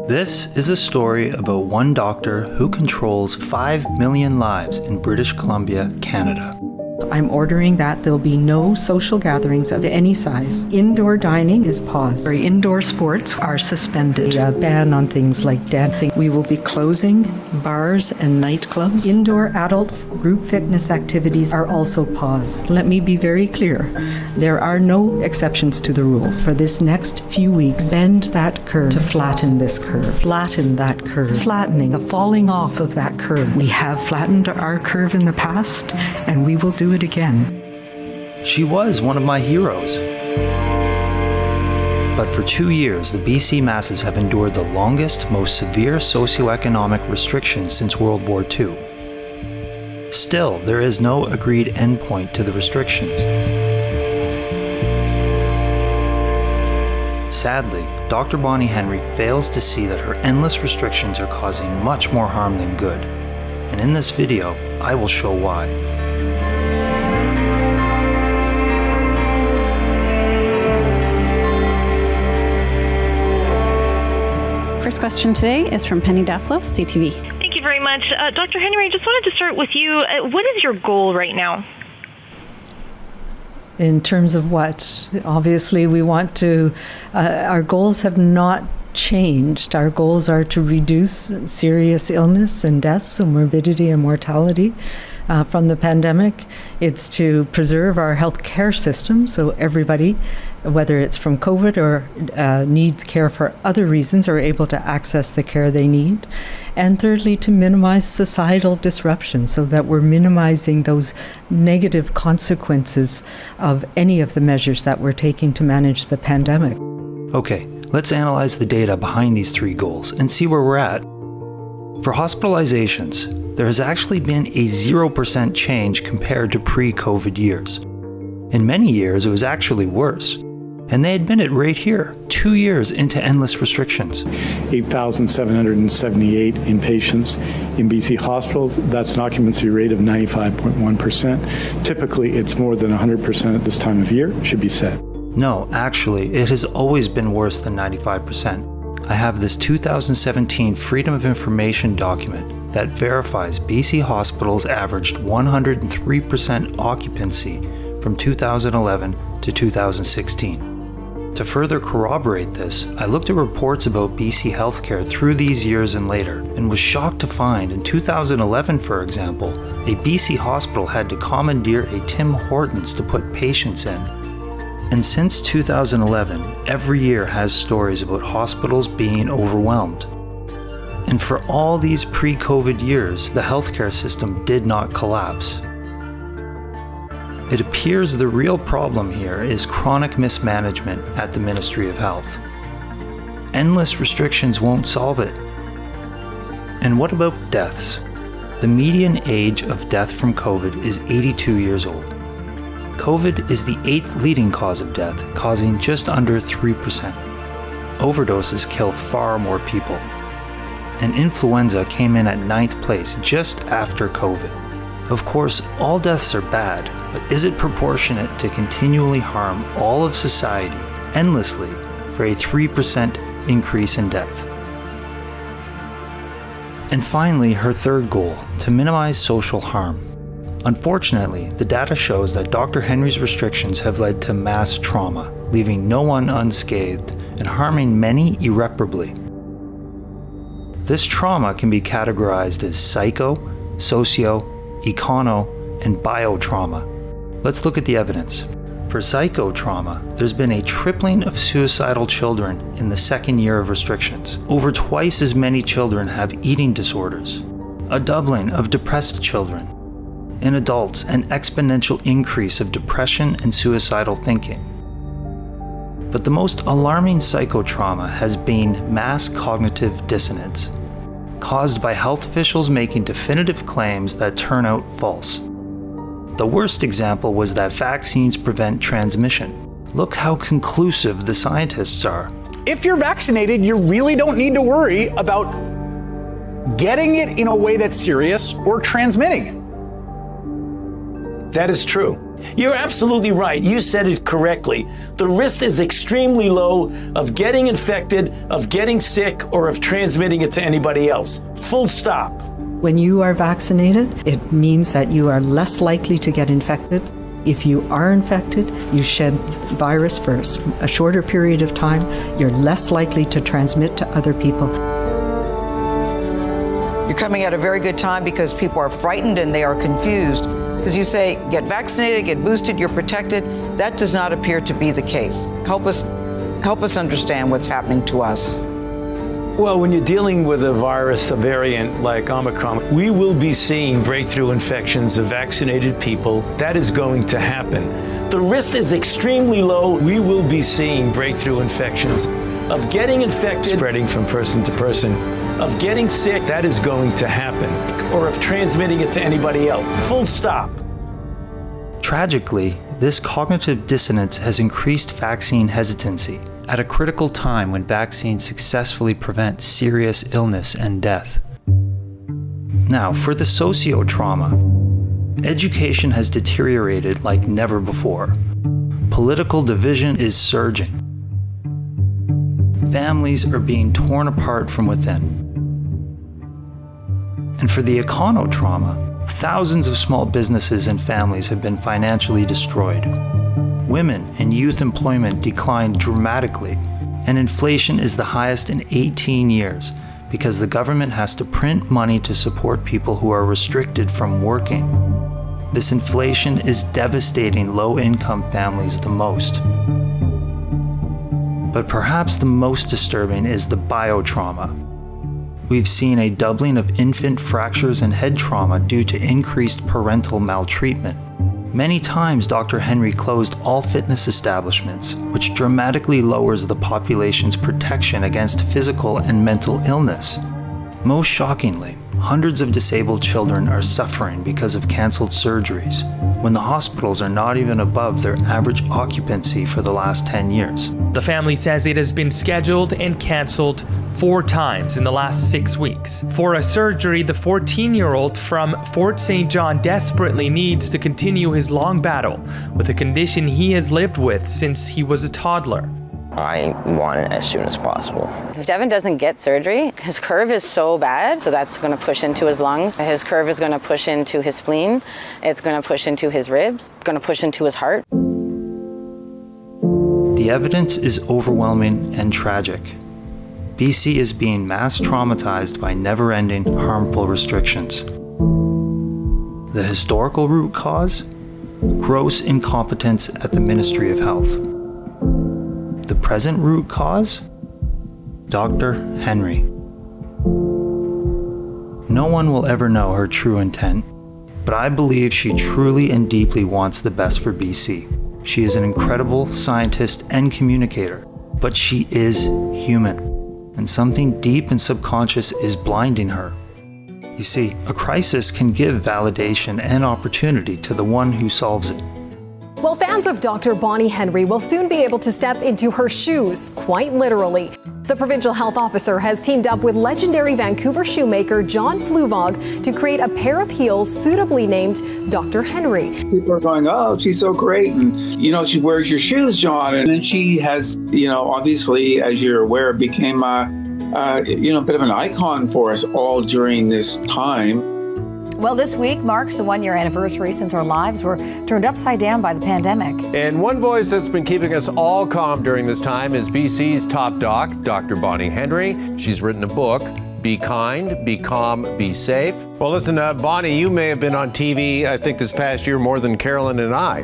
This is a story about one doctor who controls 5 million lives in British Columbia, Canada. I'm ordering that there'll be no social gatherings of any size. Indoor dining is paused. Our indoor sports are suspended. A ban on things like dancing. We will be closing bars and nightclubs. Indoor adult group fitness activities are also paused. Let me be very clear. There are no exceptions to the rules. For this next few weeks, bend that curve to flatten this curve. Flatten that curve. Flattening, a falling off of that curve. We have flattened our curve in the past, and we will do it again. She was one of my heroes. But for 2 years, the BC masses have endured the longest, most severe socioeconomic restrictions since World War II. Still, there is no agreed endpoint to the restrictions. Sadly, Dr. Bonnie Henry fails to see that her endless restrictions are causing much more harm than good. And in this video, I will show why. First question today is from Penny Daphlos, CTV. Thank you very much. Dr. Henry, I just wanted to start with you. What is your goal right now? In terms of what? Obviously, we want to, our goals have not changed. Our goals are to reduce serious illness and deaths, so morbidity and mortality from the pandemic. It's to preserve our healthcare system, so everybody, whether it's from COVID or needs care for other reasons, are able to access the care they need. And thirdly, to minimize societal disruption so that we're minimizing those negative consequences of any of the measures that we're taking to manage the pandemic. Okay, let's analyze the data behind these three goals and see where we're at. For hospitalizations, there has actually been a 0% change compared to pre-COVID years. In many years, it was actually worse. And they admit it right here, 2 years into endless restrictions. 8,778 inpatients in BC hospitals. That's an occupancy rate of 95.1%. Typically, it's more than 100% at this time of year, should be said. No, actually, it has always been worse than 95%. I have this 2017 Freedom of Information document that verifies BC hospitals averaged 103% occupancy from 2011 to 2016. To further corroborate this, I looked at reports about BC healthcare through these years and later, and was shocked to find in 2011, for example, a BC hospital had to commandeer a Tim Hortons to put patients in. And since 2011, every year has stories about hospitals being overwhelmed. And for all these pre-COVID years, the healthcare system did not collapse. It appears the real problem here is chronic mismanagement at the Ministry of Health. Endless restrictions won't solve it. And what about deaths? The median age of death from COVID is 82 years old. COVID is the 8th leading cause of death, causing just under 3%. Overdoses kill far more people. And influenza came in at 9th place just after COVID. Of course, all deaths are bad, but is it proportionate to continually harm all of society endlessly for a 3% increase in death? And finally, her third goal, to minimize social harm. Unfortunately, the data shows that Dr. Henry's restrictions have led to mass trauma, leaving no one unscathed and harming many irreparably. This trauma can be categorized as psycho, socio, econo, and biotrauma. Let's look at the evidence. For psychotrauma, there's been a tripling of suicidal children in the second year of restrictions. Over twice as many children have eating disorders. A doubling of depressed children. In adults, an exponential increase of depression and suicidal thinking. But the most alarming psychotrauma has been mass cognitive dissonance, caused by health officials making definitive claims that turn out false. The worst example was that vaccines prevent transmission. Look how conclusive the scientists are. If you're vaccinated, you really don't need to worry about getting it in a way that's serious or transmitting. That is true. You're absolutely right. You said it correctly. The risk is extremely low of getting infected, of getting sick, or of transmitting it to anybody else. Full stop. When you are vaccinated, it means that you are less likely to get infected. If you are infected, you shed virus for a shorter period of time, you're less likely to transmit to other people. You're coming at a very good time because people are frightened and they are confused. Because you say, get vaccinated, get boosted, you're protected. That does not appear to be the case. Help us understand what's happening to us. Well, when you're dealing with a virus, a variant like Omicron, we will be seeing breakthrough infections of vaccinated people. That is going to happen. The risk is extremely low. We will be seeing breakthrough infections of getting infected, spreading from person to person, of getting sick. That is going to happen, or of transmitting it to anybody else. Full stop. Tragically, this cognitive dissonance has increased vaccine hesitancy at a critical time when vaccines successfully prevent serious illness and death. Now, for the socio-trauma, education has deteriorated like never before. Political division is surging. Families are being torn apart from within. And for the econo-trauma, thousands of small businesses and families have been financially destroyed. Women and youth employment declined dramatically, and inflation is the highest in 18 years because the government has to print money to support people who are restricted from working. This inflation is devastating low-income families the most. But perhaps the most disturbing is the biotrauma. We've seen a doubling of infant fractures and head trauma due to increased parental maltreatment. Many times, Dr. Henry closed all fitness establishments, which dramatically lowers the population's protection against physical and mental illness. Most shockingly, hundreds of disabled children are suffering because of canceled surgeries, when the hospitals are not even above their average occupancy for the last 10 years. The family says it has been scheduled and canceled 4 times in the last 6 weeks. For a surgery, the 14-year-old from Fort St. John desperately needs to continue his long battle with a condition he has lived with since he was a toddler. I want it as soon as possible. If Devin doesn't get surgery, his curve is so bad, so that's going to push into his lungs. His curve is going to push into his spleen. It's going to push into his ribs. It's going to push into his heart. The evidence is overwhelming and tragic. BC is being mass traumatized by never-ending harmful restrictions. The historical root cause? Gross incompetence at the Ministry of Health. The present root cause? Dr. Henry. No one will ever know her true intent, but I believe she truly and deeply wants the best for BC. She is an incredible scientist and communicator, but she is human, and something deep and subconscious is blinding her. You see, a crisis can give validation and opportunity to the one who solves it. Well, fans of Dr. Bonnie Henry will soon be able to step into her shoes, quite literally. The provincial health officer has teamed up with legendary Vancouver shoemaker John Fluvog to create a pair of heels suitably named Dr. Henry. People are going, oh, she's so great. And, she wears your shoes, John. And then she has, obviously, as you're aware, became a bit of an icon for us all during this time. Well, this week marks the 1-year anniversary since our lives were turned upside down by the pandemic. And one voice that's been keeping us all calm during this time is BC's top doc, Dr. Bonnie Henry. She's written a book, Be Kind, Be Calm, Be Safe. Well, listen, Bonnie, you may have been on TV, I think, this past year more than Carolyn and I.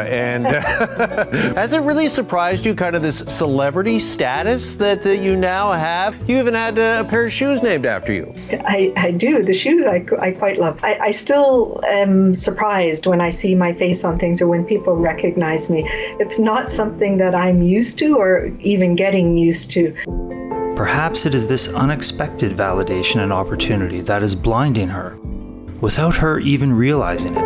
And has it really surprised you, kind of this celebrity status that you now have? You even had a pair of shoes named after you. I do. The shoes I quite love. I still am surprised when I see my face on things or when people recognize me. It's not something that I'm used to or even getting used to. Perhaps it is this unexpected validation and opportunity that is blinding her, without her even realizing it.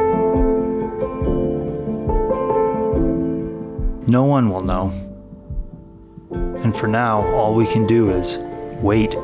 No one will know. And for now, all we can do is wait.